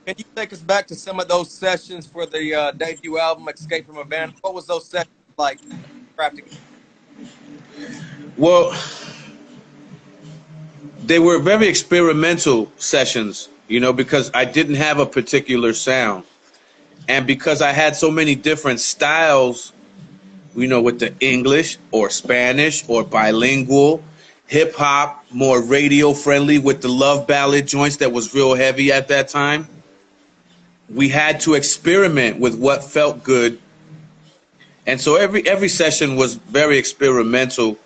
Can you take us back to some of those sessions for the debut album, Escape from a Band? What was those sessions like? Crafting? Well, they were very experimental sessions, you know, because I didn't have a particular sound. And because I had so many different styles, you know, with the English or Spanish or bilingual, hip hop, more radio friendly with the love ballad joints that was real heavy at that time. We had to experiment with what felt good. And so every session was very experimental.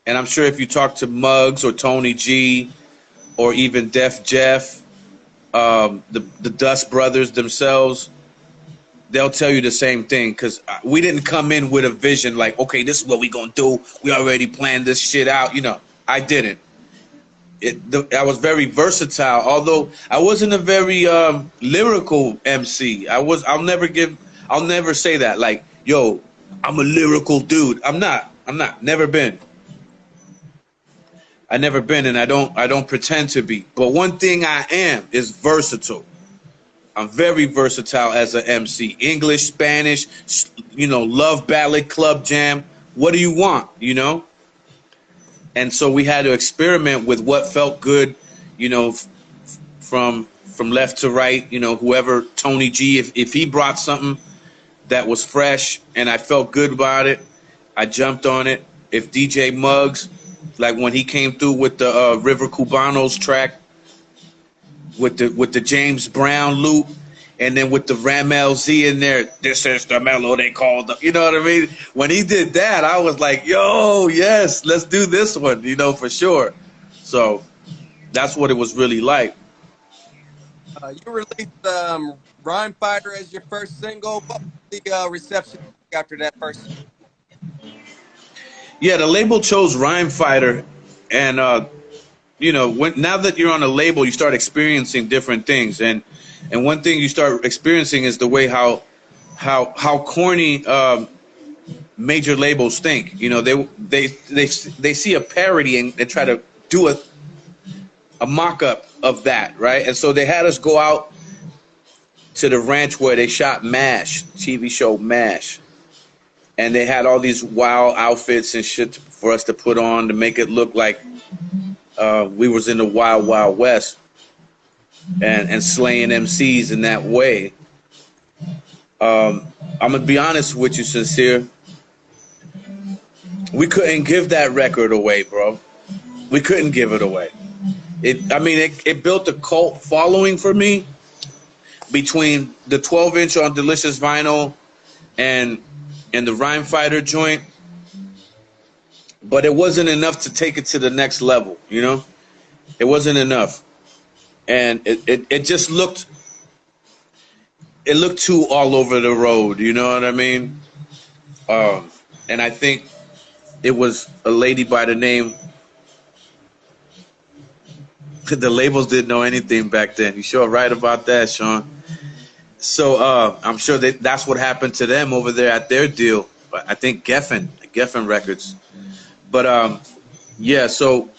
And I'm sure if you talk to Muggs or Tony G or even Def Jeff, the Dust Brothers themselves, they'll tell you the same thing, because we didn't come in with a vision like, okay, this is what we gonna do. We already planned this shit out. You know, I didn't. I was very versatile, although I wasn't a very lyrical MC. I'll never say that. Like, yo, I'm a lyrical dude. I'm not. Never been. I never been, and I don't pretend to be. But one thing I am is versatile. I'm very versatile as an MC. English, Spanish, you know, love ballad, club jam. What do you want, you know? And so we had to experiment with what felt good, you know, from left to right, you know, whoever, Tony G, if he brought something that was fresh and I felt good about it, I jumped on it. If DJ Muggs, like when he came through with the River Cubanos track, with the James Brown loop, and then with the Ram LZ in there, this is the Mellow they called, you know what I mean? When he did that, I was like, yo, yes, let's do this one, you know, for sure. So that's what it was really like. You released Rhyme Fighter as your first single. What was the reception after that first? Yeah, the label chose Rhyme Fighter, and you know, now that you're on a label, you start experiencing different things, and one thing you start experiencing is the way how corny major labels think. You know, they see a parody and they try to do a mock-up of that, right? And so they had us go out to the ranch where they shot MASH, TV show MASH, and they had all these wild outfits and shit for us to put on to make it look like we was in the wild, wild west and slaying MCs in that way. I'm going to be honest with you, Sin-seer. We couldn't give that record away, bro. We couldn't give it away. It built a cult following for me between the 12-inch on Delicious Vinyl and the Rhyme Fighter joint. But it wasn't enough to take it to the next level, you know? It wasn't enough. And it just looked too all over the road, you know what I mean? And I think it was a lady by the name, the labels didn't know anything back then. You sure right about that, Sean? So I'm sure that's what happened to them over there at their deal. I think Geffen Records. But yeah, so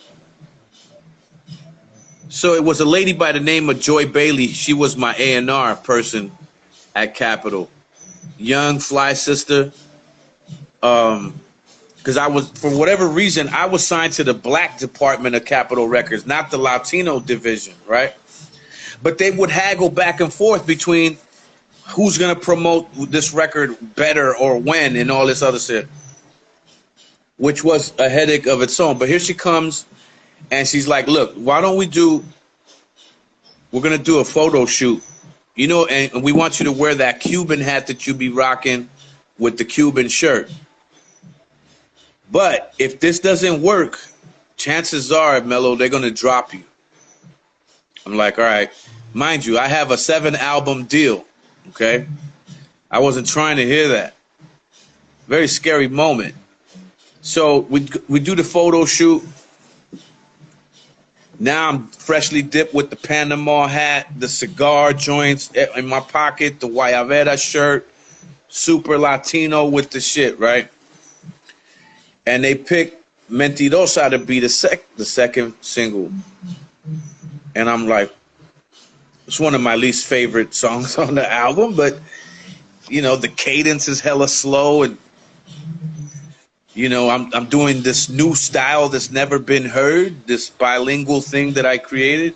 it was a lady by the name of Joy Bailey. She was my A&R person at Capitol. Young, fly sister. Because I was, for whatever reason, I was signed to the black department of Capitol Records, not the Latino division, right? But they would haggle back and forth between who's going to promote this record better or when and all this other shit, which was a headache of its own. But here she comes, and she's like, look, why don't we're going to do a photo shoot, you know, and we want you to wear that Cuban hat that you be rocking with the Cuban shirt. But if this doesn't work, chances are, Mellow, they're going to drop you. I'm like, all right. Mind you, I have a 7-album deal, okay? I wasn't trying to hear that. Very scary moment. So we do the photo shoot. Now I'm freshly dipped with the Panama hat, the cigar joints in my pocket, the Guayabera shirt, super Latino with the shit, right? And they picked Mentirosa to be the second single. And I'm like, It's one of my least favorite songs on the album, but you know, the cadence is hella slow, and you know, I'm doing this new style that's never been heard, this bilingual thing that I created.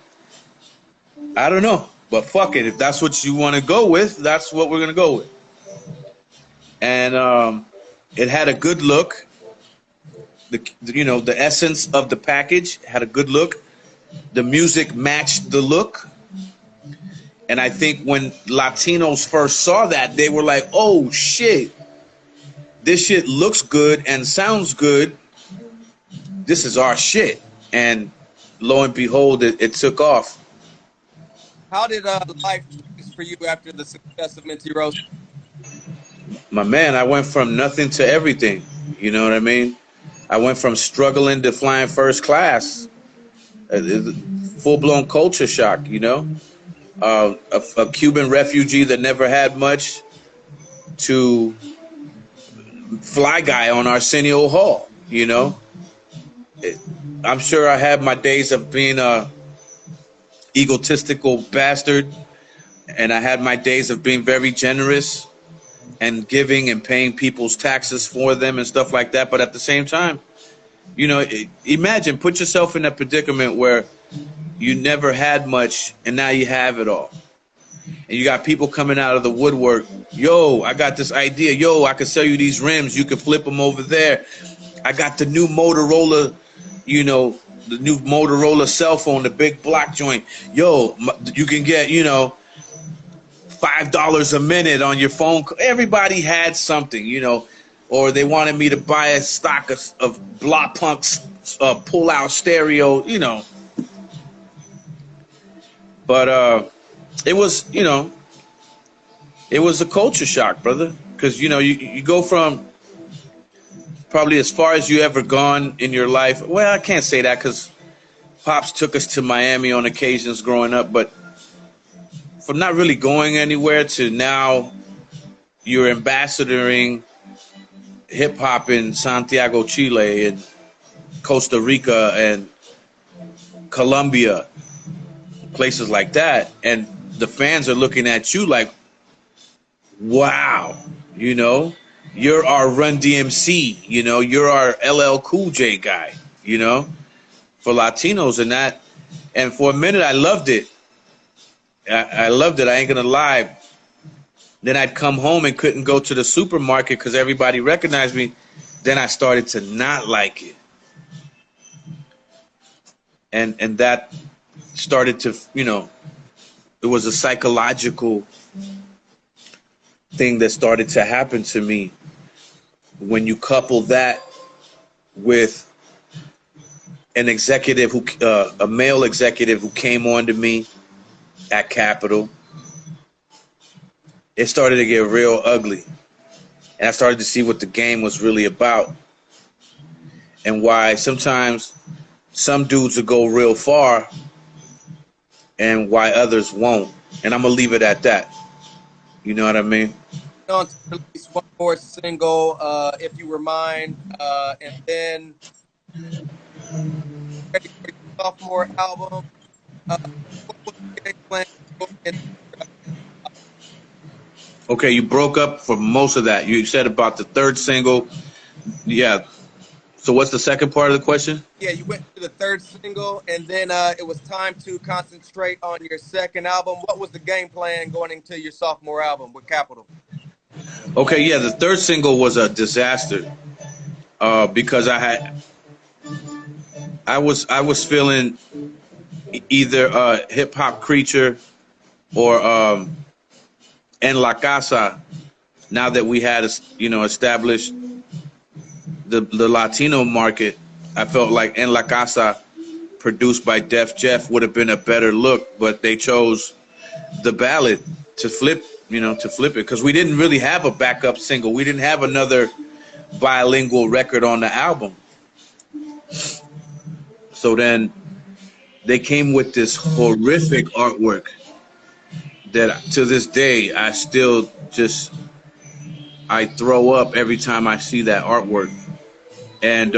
I don't know, but fuck it. If that's what you want to go with, that's what we're gonna go with. And it had a good look. The essence of the package had a good look. The music matched the look. And I think when Latinos first saw that, they were like, oh shit, this shit looks good and sounds good. This is our shit. And lo and behold, it took off. How did life change for you after the success of Minty Rose? My man, I went from nothing to everything. You know what I mean? I went from struggling to flying first class. Full-blown culture shock, you know? A Cuban refugee that never had much to fly guy on Arsenio Hall, you know? I'm sure I had my days of being a egotistical bastard, and I had my days of being very generous and giving and paying people's taxes for them and stuff like that. But at the same time, you know, imagine, put yourself in a predicament where you never had much and now you have it all. And you got people coming out of the woodwork. Yo, I got this idea. Yo, I can sell you these rims. You can flip them over there. I got the new Motorola, you know, the new Motorola cell phone, the big block joint. Yo, you can get, you know, $5 a minute on your phone. Everybody had something, you know, or they wanted me to buy a stock of Block Punk's pull-out stereo, you know. But it was, you know, it was a culture shock, brother, because, you know, you go from probably as far as you ever gone in your life. Well, I can't say that because Pops took us to Miami on occasions growing up, but from not really going anywhere to now you're ambassadoring hip hop in Santiago, Chile, and Costa Rica and Colombia, places like that, and the fans are looking at you like, wow, you know, you're our Run DMC, you know, you're our LL Cool J guy, you know, for Latinos. And that, and for a minute I loved it. I loved it. I ain't gonna lie. Then I'd come home and couldn't go to the supermarket because everybody recognized me. Then I started to not like it, and that started to, you know, it was a psychological thing that started to happen to me when you couple that with an executive who, a male executive who came on to me at Capitol. It started to get real ugly. And I started to see what the game was really about and why sometimes some dudes will go real far and why others won't. And I'm going to leave it at that. You know what I mean? On to release one more single, If You Were Mine, and then ready for your sophomore album. What was the game plan? Okay, you broke up for most of that. You said about the third single. Yeah. So what's the second part of the question? Yeah, you went to the third single, and then it was time to concentrate on your second album. What was the game plan going into your sophomore album with Capitol? Okay, yeah, the third single was a disaster because I was feeling either Hip Hop Creature or En La Casa. Now that we had, you know, established the Latino market, I felt like En La Casa, produced by Def Jeff, would have been a better look, but they chose the ballad to flip it, because we didn't really have a backup single. We didn't have another bilingual record on the album. So then they came with this horrific artwork that to this day I still I throw up every time I see that artwork. And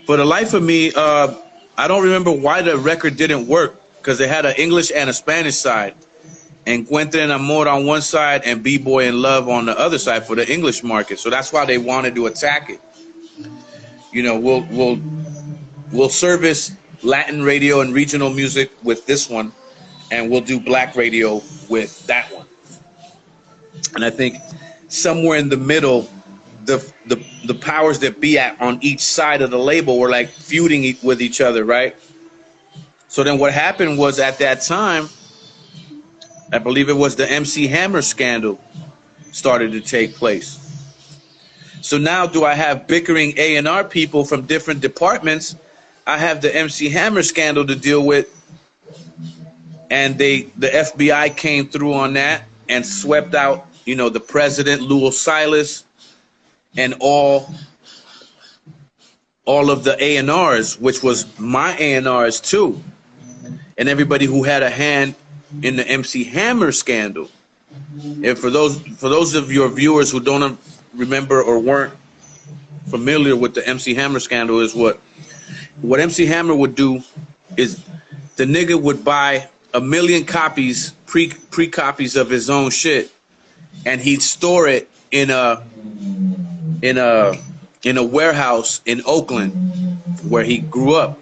for the life of me, I don't remember why the record didn't work, because they had an English and a Spanish side, and Encuentre en Amor on one side and B-Boy in Love on the other side for the English market. So that's why they wanted to attack it. You know, we'll service Latin radio and regional music with this one, and we'll do black radio with that one. And I think somewhere in the middle, the powers that be at on each side of the label were like feuding with each other, right? So then what happened was, at that time, I believe it was the MC Hammer scandal started to take place. So now do I have bickering A&R people from different departments? I have the MC Hammer scandal to deal with, and the FBI came through on that and swept out, you know, the president, Lou Silas, and all of the A&Rs, which was my A&Rs too, and everybody who had a hand in the MC Hammer scandal. And for those of your viewers who don't remember or weren't familiar with the MC Hammer scandal, is what MC Hammer would do is the nigga would buy 1 million copies, pre-copies of his own shit, and he'd store it in a warehouse in Oakland where he grew up,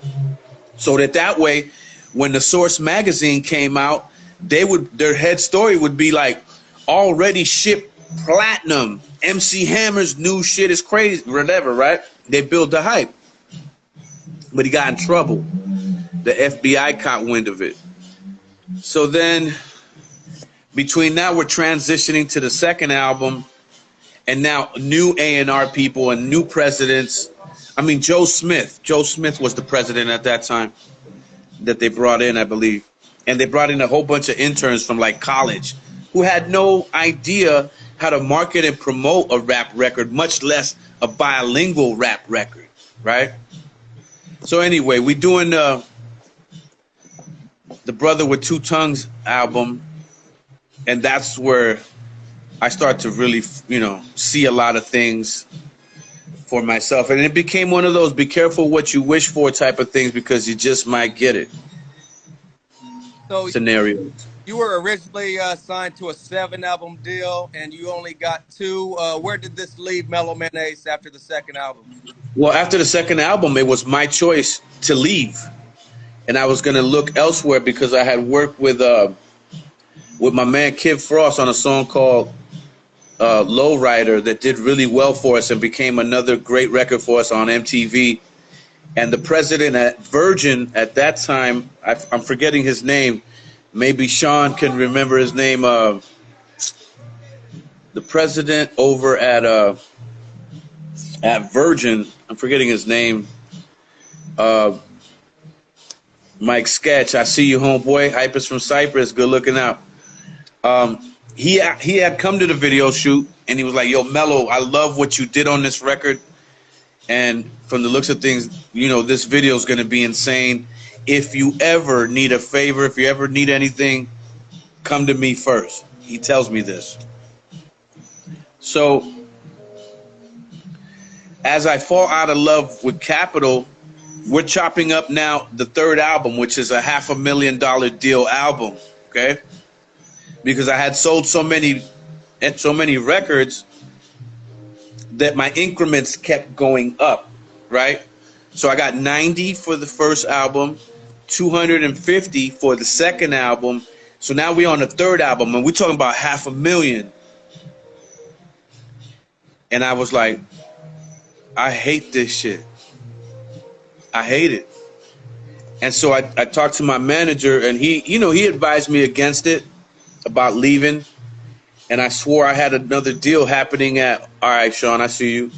so that way when the Source magazine came out, their head story would be like, already shipped platinum, MC Hammer's new shit is crazy, whatever, right? They built the hype. But he got in trouble. The FBI caught wind of it. So then between now, we're transitioning to the second album, and now new A&R people and new presidents. I mean, Joe Smith was the president at that time that they brought in, I believe. And they brought in a whole bunch of interns from like college who had no idea how to market and promote a rap record, much less a bilingual rap record, right? So anyway, we're doing the Brother with Two Tongues album, and that's where I start to really, you know, see a lot of things for myself. And it became one of those be careful what you wish for type of things, because you just might get it. So scenario. You were originally signed to a 7-album deal, and you only got 2. Where did this leave Mellow Mayonnaise after the second album? Well, after the second album, it was my choice to leave, and I was going to look elsewhere because I had worked with my man Kid Frost on a song called Lowrider that did really well for us and became another great record for us on MTV. And the president at Virgin at that time, I'm forgetting his name. Maybe Sean can remember his name. The president over at Virgin, I'm forgetting his name. Mike Sketch, I see you, homeboy. Hypers from Cyprus, good looking out. He had come to the video shoot, and he was like, "Yo, Mellow, I love what you did on this record. And from the looks of things, you know, this video is going to be insane. If you ever need a favor, if you ever need anything, come to me first." He tells me this. So as I fall out of love with Capitol, we're chopping up now the third album, which is a $500,000 deal album, okay? Because I had sold so many records that my increments kept going up, right? So I got 90 for the first album, 250 for the second album. So now we're on the third album, and we're talking about $500,000. And I was like, I hate this shit. I hate it. And so I talked to my manager, and he advised me against it, about leaving. And I swore I had another deal happening at, all right, Sean, I see you.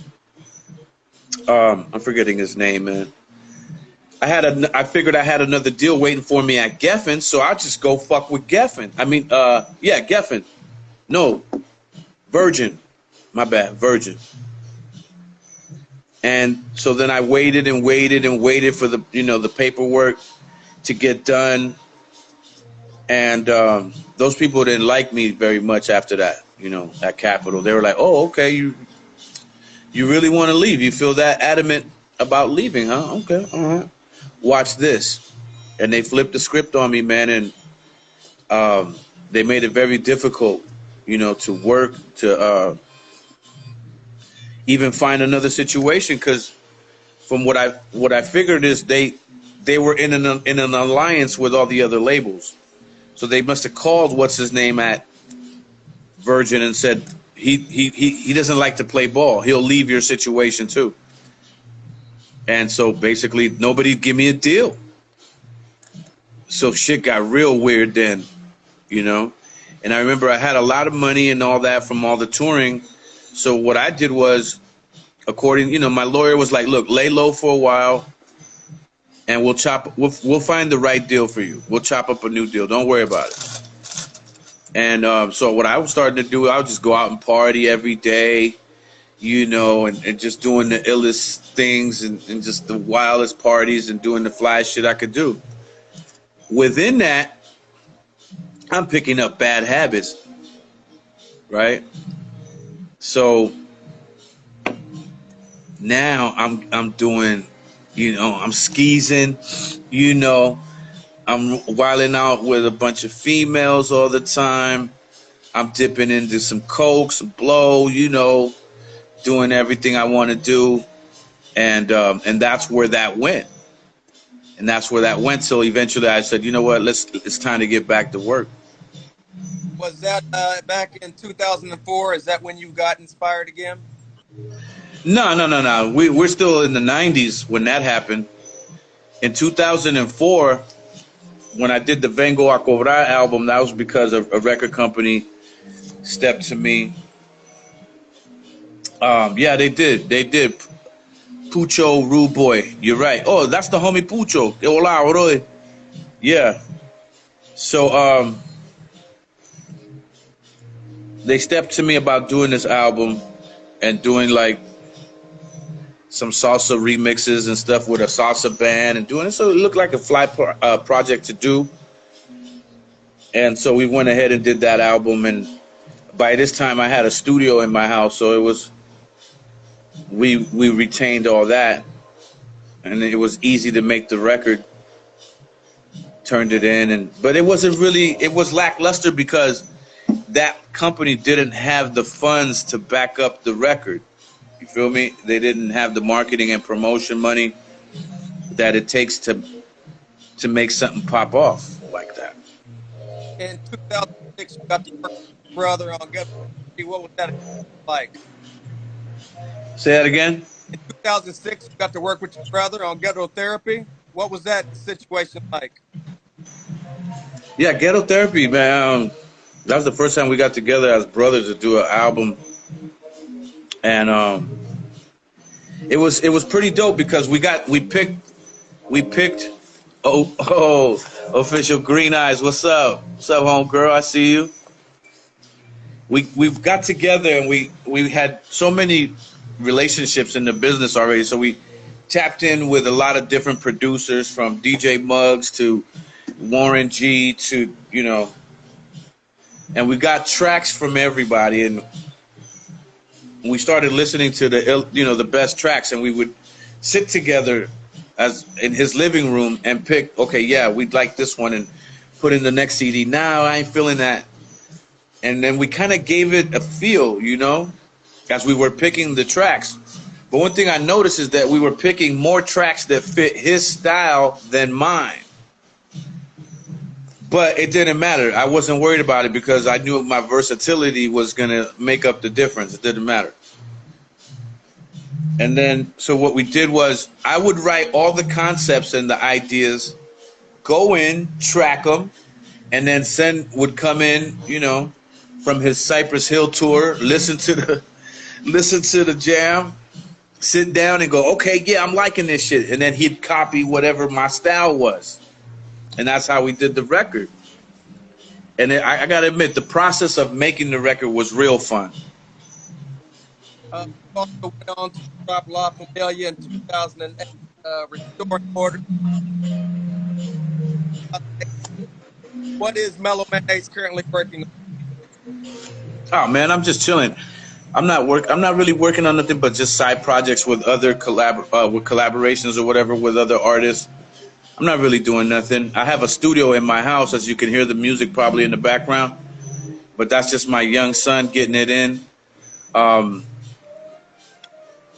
I'm forgetting his name, man. I figured I had another deal waiting for me at Geffen, so I'll just go fuck with Geffen. I mean, yeah, Geffen. No, Virgin. My bad, Virgin. And so then I waited and waited and waited for the paperwork to get done. And those people didn't like me very much after that, at Capitol. They were like, "Oh, okay, you really want to leave? You feel that adamant about leaving, huh? Okay, all right. Watch this." and they flipped the script on me, man, and they made it very difficult, you know, to work, to even find another situation. Because from what I figured is they were in an alliance with all the other labels, so they must have called what's his name at Virgin and said he doesn't like to play ball. He'll leave your situation too. And so basically nobody give me a deal. So shit got real weird then, you know. And I remember I had a lot of money and all that from all the touring. So what I did was, my lawyer was like, look, lay low for a while and we'll find the right deal for you. We'll chop up a new deal. Don't worry about it. And so what I was starting to do, I would just go out and party every day, you know, and just doing the illest things and just the wildest parties and doing the fly shit I could do. Within that, I'm picking up bad habits, right? So now I'm doing, you know, I'm skeezing, you know, I'm wilding out with a bunch of females all the time. I'm dipping into some coke, some blow, you know, doing everything I want to do, and that's where that went. And that's where that went. So eventually I said, you know what, it's time to get back to work. Was that back in 2004? Is that when you got inspired again? No. We're still in the 90s when that happened. In 2004, when I did the Vengo a Cobrar album, that was because a record company stepped to me. Yeah, they did. Pucho, Rude Boy. You're right. Oh, that's the homie Pucho. Hola, Roy. Yeah. So they stepped to me about doing this album and doing like some salsa remixes and stuff with a salsa band and doing it. So it looked like a fly project to do. And so we went ahead and did that album. And by this time I had a studio in my house. So it was, we retained all that. And it was easy to make the record. Turned it in. But it wasn't really, it was lackluster because that company didn't have the funds to back up the record. You feel me? They didn't have the marketing and promotion money that it takes to make something pop off like that. In 2006, you got to work with your brother on Ghetto Therapy. What was that like? Say that again? In 2006, you got to work with your brother on Ghetto Therapy. What was that situation like? Yeah, Ghetto Therapy, man. That was the first time we got together as brothers to do an album. And it was pretty dope because we picked official Green Eyes. What's up? What's up, homegirl? I see you. We've got together and we had so many relationships in the business already. So we tapped in with a lot of different producers, from DJ Muggs to Warren G to, you know, and we got tracks from everybody, and we started listening to the best tracks, and we would sit together as in his living room and pick, okay, yeah, we'd like this one, and put in the next CD. Now I ain't feeling that. And then we kind of gave it a feel, you know, as we were picking the tracks. But one thing I noticed is that we were picking more tracks that fit his style than mine. But it didn't matter. I wasn't worried about it because I knew my versatility was going to make up the difference. It didn't matter. And then, so what we did was I would write all the concepts and the ideas, go in, track them, and then Sen would come in, you know, from his Cypress Hill tour, listen to the jam, sit down and go, okay, yeah, I'm liking this shit. And then he'd copy whatever my style was. And that's how we did the record. And I got to admit, the process of making the record was real fun. Also went on to drop La Familia in 2008, Restored Order. What is Mellow Mayonnaise currently working on? Oh, man, I'm just chilling. I'm not really working on nothing but just side projects with other collaborations or whatever with other artists. I'm not really doing nothing. I have a studio in my house, as you can hear the music probably in the background, but that's just my young son getting it in. Um,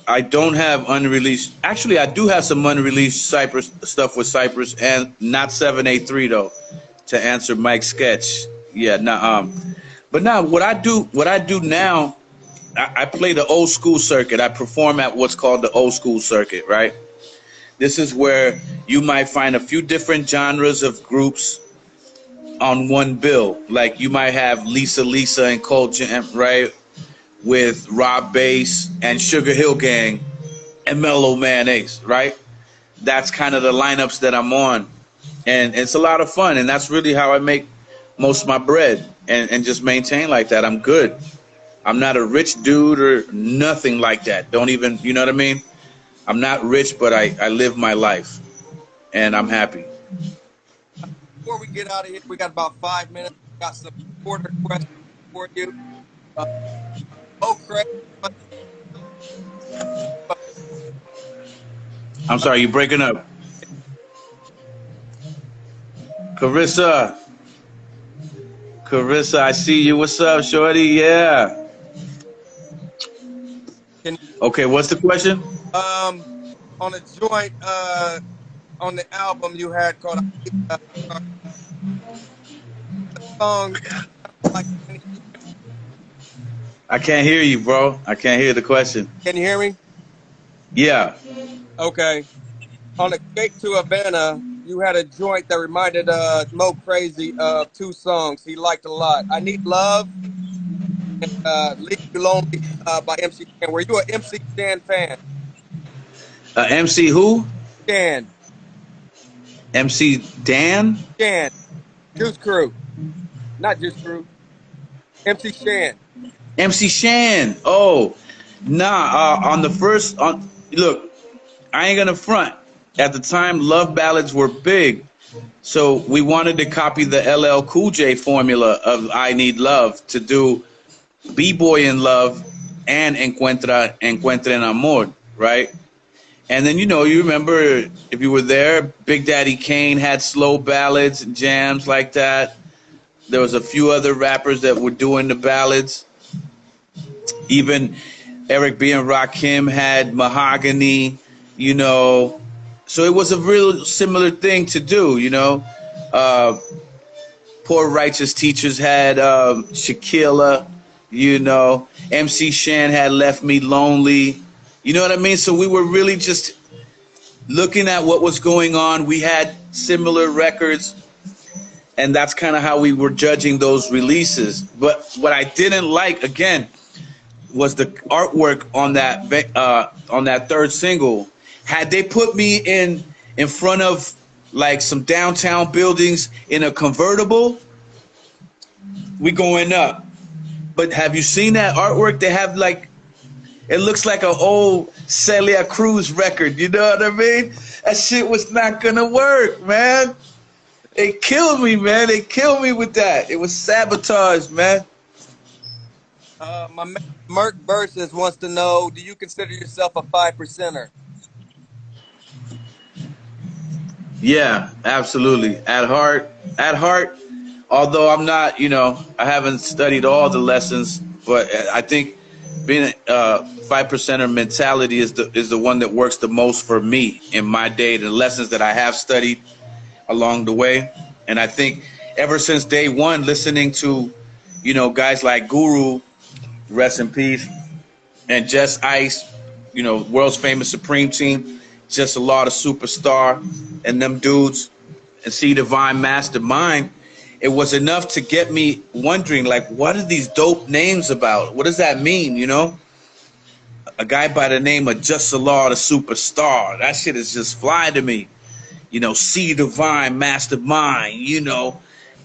I don't have unreleased. Actually, I do have some unreleased Cypress stuff with Cypress, and not 783 though. To answer Mike's sketch, yeah, nah. But now what I do now, I play the old school circuit. I perform at what's called the old school circuit, right? This is where you might find a few different genres of groups on one bill. Like you might have Lisa and Cold Jam, right? With Rob Bass and Sugar Hill Gang and Mellow Mayonnaise, right? That's kind of the lineups that I'm on. And it's a lot of fun. And that's really how I make most of my bread and just maintain like that. I'm good. I'm not a rich dude or nothing like that. Don't even, you know what I mean? I'm not rich, but I live my life and I'm happy. Before we get out of here, we got about 5 minutes. We got some quarter questions for you. Craig. I'm sorry, you breaking up. Carissa, I see you. What's up, shorty? Yeah. Okay, what's the question? On a joint, on the album you had called song, like, I can't hear you, bro. I can't hear the question. can you hear me? Yeah. Okay. On Escape to Havana, you had a joint that reminded Mo Crazy of two songs he liked a lot. I Need Love and Leave You Lonely by MC Shan. Were you an MC Shan fan? MC who? Shan. MC Dan? Shan. Juice Crew. Not Juice Crew. MC Shan. MC Shan. Oh, nah. On the first, look, I ain't gonna front. At the time, love ballads were big, so we wanted to copy the LL Cool J formula of "I Need Love" to do "B-Boy in Love" and "Encuentra en Amor," right? And then you remember if you were there, Big Daddy Kane had slow ballads and jams like that. There was a few other rappers that were doing the ballads. Even Eric B. and Rakim had Mahogany, So it was a real similar thing to do, Poor Righteous Teachers had Shaquilla, MC Shan had Left Me Lonely. You know what I mean? So we were really just looking at what was going on. We had similar records, and that's kind of how we were judging those releases. But what I didn't like, again, was the artwork on that third single. Had they put me in front of like some downtown buildings in a convertible, we going up. But have you seen that artwork? They have like, it looks like an old Celia Cruz record. You know what I mean? That shit was not gonna work, man. They killed me, man. They killed me with that. It was sabotage, man. My man Merc Versus wants to know, do you consider yourself a 5%er? Yeah, absolutely. At heart, although I'm not, I haven't studied all the lessons, but I think being a 5%er mentality is the one that works the most for me in my day, the lessons that I have studied along the way. And I think ever since day one, listening to, guys like Guru, rest in peace, and Just Ice, world's famous Supreme Team, Just a lot of Superstar, and them dudes, and See Divine Mastermind, it was enough to get me wondering, like, what are these dope names about? What does that mean, A guy by the name of Just a lot of Superstar. That shit is just fly to me. See Divine Mastermind,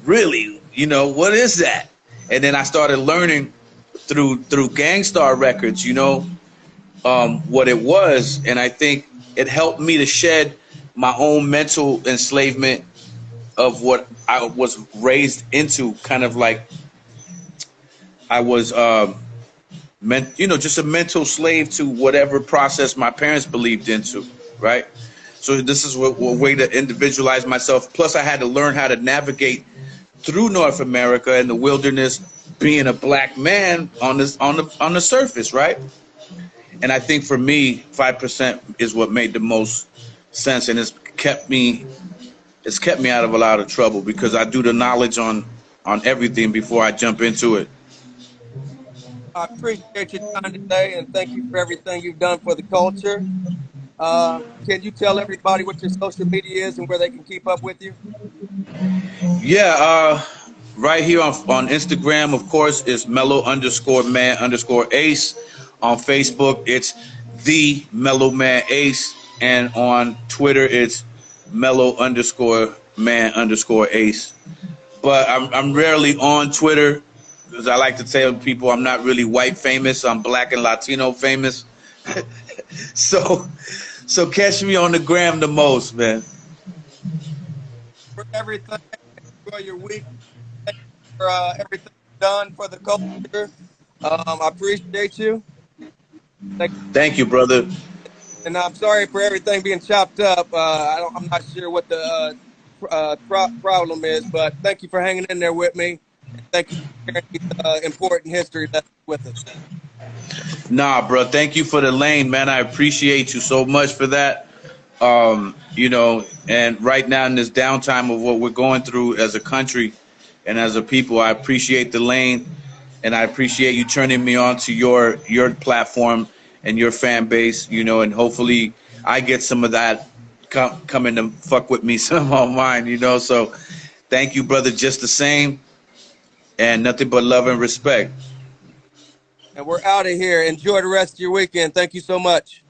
really, what is that? And then I started learning through Gangstar Records, what it was. And I think it helped me to shed my own mental enslavement of what I was raised into, kind of like I was, just a mental slave to whatever process my parents believed into, right? So this is a way to individualize myself. Plus, I had to learn how to navigate through North America and the wilderness, being a black man on the surface, right? And I think for me, 5% is what made the most sense, and it's kept me out of a lot of trouble because I do the knowledge on everything before I jump into it. I appreciate your time today, and thank you for everything you've done for the culture. Can you tell everybody what your social media is and where they can keep up with you? Yeah, right here on Instagram, of course, is Mellow underscore man underscore ace. On Facebook, it's the Mellow Man Ace, and on Twitter, it's Mellow underscore man underscore ace. But I'm rarely on Twitter because I like to tell people I'm not really white famous. I'm black and Latino famous. So so catch me on the gram the most, man. For everything, enjoy your week. Thank you for everything you've done for the culture. I appreciate you. Thank Thank you, brother. And I'm sorry for everything being chopped up. I'm not sure what the problem is, but thank you for hanging in there with me. And thank you for sharing these important history lessons with us. Nah, bro. Thank you for the lane, man. I appreciate you so much for that. And right now in this downtime of what we're going through as a country and as a people, I appreciate the lane, and I appreciate you turning me on to your platform and your fan base. And hopefully I get some of that coming to fuck with me some on mine. So thank you, brother. Just the same, and nothing but love and respect. And we're out of here. Enjoy the rest of your weekend. Thank you so much.